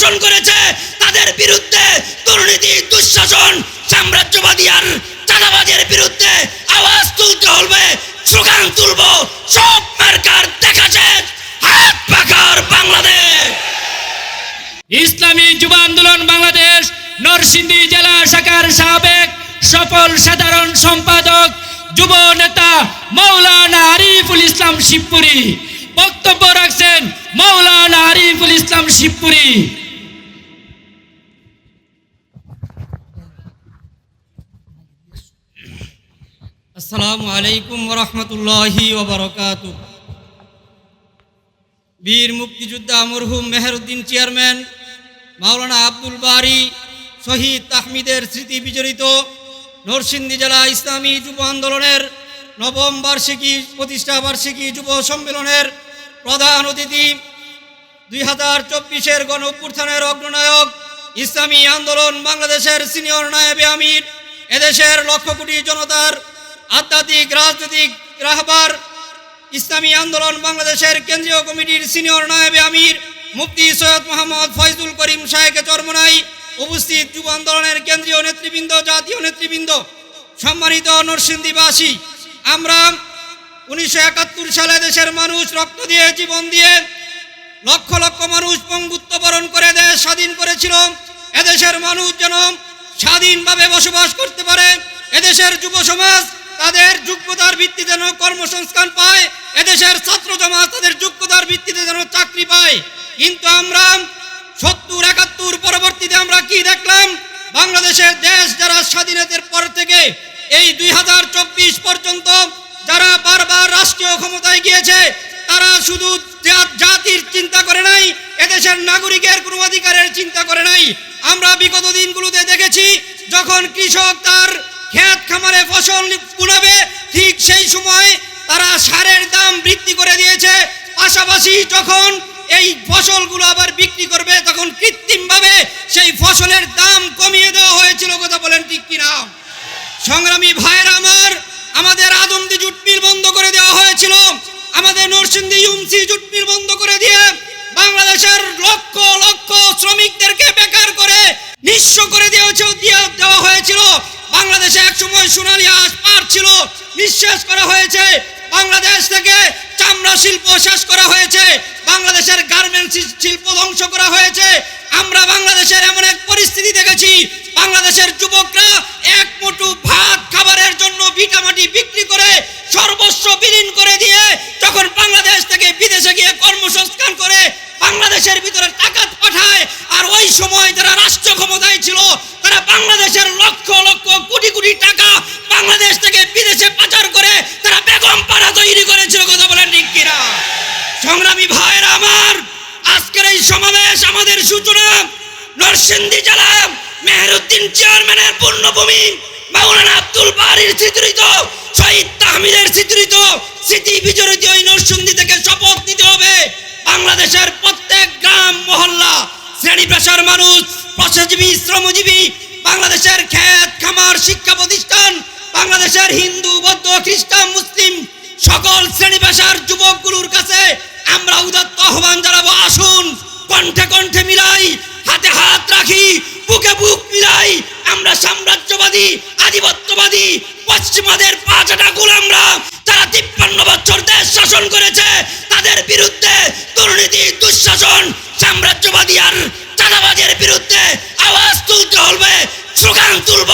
শাসন করেছে তাদের বিরুদ্ধে, দুর্নীতি, দুঃশাসন, সাম্রাজ্যবাদী আর চাঁদাবাজের বিরুদ্ধে আওয়াজ তুলতে হবে, স্লোগান তুলব, সব মার্কার দেখা শেষ, হাত পাকার বাংলাদেশ। ইসলামী যুব আন্দোলন বাংলাদেশ নরসিংদী জেলা শাখার সাবেক সফল সাধারণ সম্পাদক যুব নেতা মাওলানা আরিফুল ইসলাম শিবপুরী বক্তব্য রাখছেন। মাওলানা আরিফুল ইসলাম শিবপুরী। আসসালামু আলাইকুম ওয়া রাহমাতুল্লাহি ওয়া বারাকাতুহু। বীর মুক্তিযোদ্ধা মরহুম মেহেরউদ্দিন চেয়ারম্যান মাওলানা আব্দুল বারী শহীদ তাহমিদের স্মৃতি বিজড়িত নরসিংদী জেলা ইসলামী যুব আন্দোলনের নবম বার্ষিকী প্রতিষ্ঠা বার্ষিকী যুব সম্মেলনের প্রধান অতিথি, 2024-এর গণ অভ্যুত্থানের অগ্রনায়ক, ইসলামী আন্দোলন বাংলাদেশের সিনিয়র নায়েবে আমির, এদেশের লক্ষ কোটি জনতার আধ্যাত্মিক রাজনৈতিক রাহবার, ইসলামী আন্দোলন বাংলাদেশের কেন্দ্রীয় কমিটির সিনিয়র নায়েবে আমির মুফতি সৈয়দ মোহাম্মদ ফয়জুল করিম শাহেকে চরমনাই, উপস্থিত যুব আন্দোলনের কেন্দ্রীয় নেতৃবৃন্দ, জাতীয় নেতৃবৃন্দ, সম্মানিত নরসিংদীবাসী, আমরা 1971 সালে দেশের মানুষ রক্ত দিয়ে, জীবন দিয়ে, লক্ষ লক্ষ মানুষ পঙ্গুত্ব বরণ করে দেশ স্বাধীন করেছিল। এদেশের মানুষ যেন স্বাধীনভাবে বসবাস করতে পারে, এদেশের যুব সমাজ তাদের যোগ্যতার ভিত্তিতে যেন কর্মসংস্থান পায়, এদেশের ছাত্র সমাজ তাদের যোগ্যতার ভিত্তিতে যেন চাকরি পায়। কিন্তু আমরা 70-71 পরবর্তীতে আমরা কি দেখলাম? বাংলাদেশের দেশ যারা স্বাধীনতার পর থেকে এই 2024 পর্যন্ত যারা বারবার রাষ্ট্রীয় ক্ষমতায় গিয়েছে, তারা শুধু জাতির চিন্তা করে নাই, এদেশের নাগরিকের কোনো অধিকারের চিন্তা করে নাই। আমরা বিগত দিনগুলোতে দেখেছি, যখন কৃষক তার ক্ষেত খামারে ফসল বুনাবে, ঠিক সেই সময় তারা সারের দাম বৃদ্ধি করে দিয়েছে। পাশাপাশি যখন এই ফসলগুলো আবার বিক্রি করবে, তখন কৃত্রিমভাবে সেই ফসলের দাম কমিয়ে দেওয়া হয়েছিল। কথা বলেন ঠিক কিনা? সংগ্রামী ভাইয়েরা আমার, আমাদের আদমদি জুট মিল বন্ধ করে দেওয়া হয়েছিল, আমাদের নরসিংদী ইউমসি জুট মিল বন্ধ করে দিয়ে বাংলাদেশের লক্ষ লক্ষ শ্রমিকদেরকে বেকার করে নিঃস্ব করে দেওয়া হয়েছিল। বাংলাদেশে একসময় সোনালী আঁশ পাট ছিল, নিঃশেষ করা হয়েছে। বাংলাদেশ থেকে চামড়া শিল্প শেষ করা হয়েছে, বাংলাদেশের গার্মেন্টস শিল্প ধ্বংস করা হয়েছে। আমরা বাংলাদেশের এমন এক পরিস্থিতি দেখেছি, বাংলাদেশের যুবকরা এক মুঠো ভাত খাবারের জন্য ভিটামাটি বিক্রি করে সর্বস্ব বিলীন করে দিয়ে যখন বাংলাদেশ থেকে বিদেশে গিয়ে কর্মসংস্থান করে বাংলাদেশের ভিতরে টাকা পাঠায়, আর ওই সময় যারা রাষ্ট্র ক্ষমতায় ছিল তারা বাংলাদেশের লক্ষ লক্ষ কোটি কোটি টাকা বাংলাদেশ থেকে বিদেশে পাচার করে তারা বেগম পাড়া তৈরি করেছিল। কথা বলেন ঠিক কিনা? সংগ্রামী ভাইয়েরা আমার, আজকের এই সমাবেশ আমাদের সূচনা নরসিংদী জেলা মেহেরউদ্দিন চেয়ারম্যানের পূর্ণভূমি, মাওলানা আব্দুল বারীর স্মৃতিরিত, শহীদ তাহমিদের স্মৃতিরিত স্মৃতি বিজড়িত এই নরসিংদী থেকে শপথ নিতে হবে। বাংলাদেশের প্রত্যেক গ্রাম মহল্লা, শ্রেণী পেশার মানুষ, পেশাজীবী, শ্রমজীবী, বাংলাদেশের ক্ষেত খামার, শিক্ষা প্রতিষ্ঠান, বাংলাদেশের হিন্দু, বৌদ্ধ, খ্রিস্টান, মুসলিম সকল শ্রেণী পেশার যুবকগুলোর কাছে আমরা উদাত্ত আহ্বান জানাবো, আসুন কণ্ঠে কণ্ঠে মিলাই, হাতে হাত রাখি, বুকে বুক মিলাই আমরা সাম্রাজ্যবাদী, আধিপত্যবাদী পশ্চিমাদের পাঁচটা গোলামরা যারা 53 বছর দেশ শাসন করেছে তাদের বিরুদ্ধে, দুর্নীতি, দুঃশাসন, সাম্রাজ্যবাদী আর চাঁদাবাজের বিরুদ্ধে আওয়াজ তুলতে হবে, স্লোগান তুলব,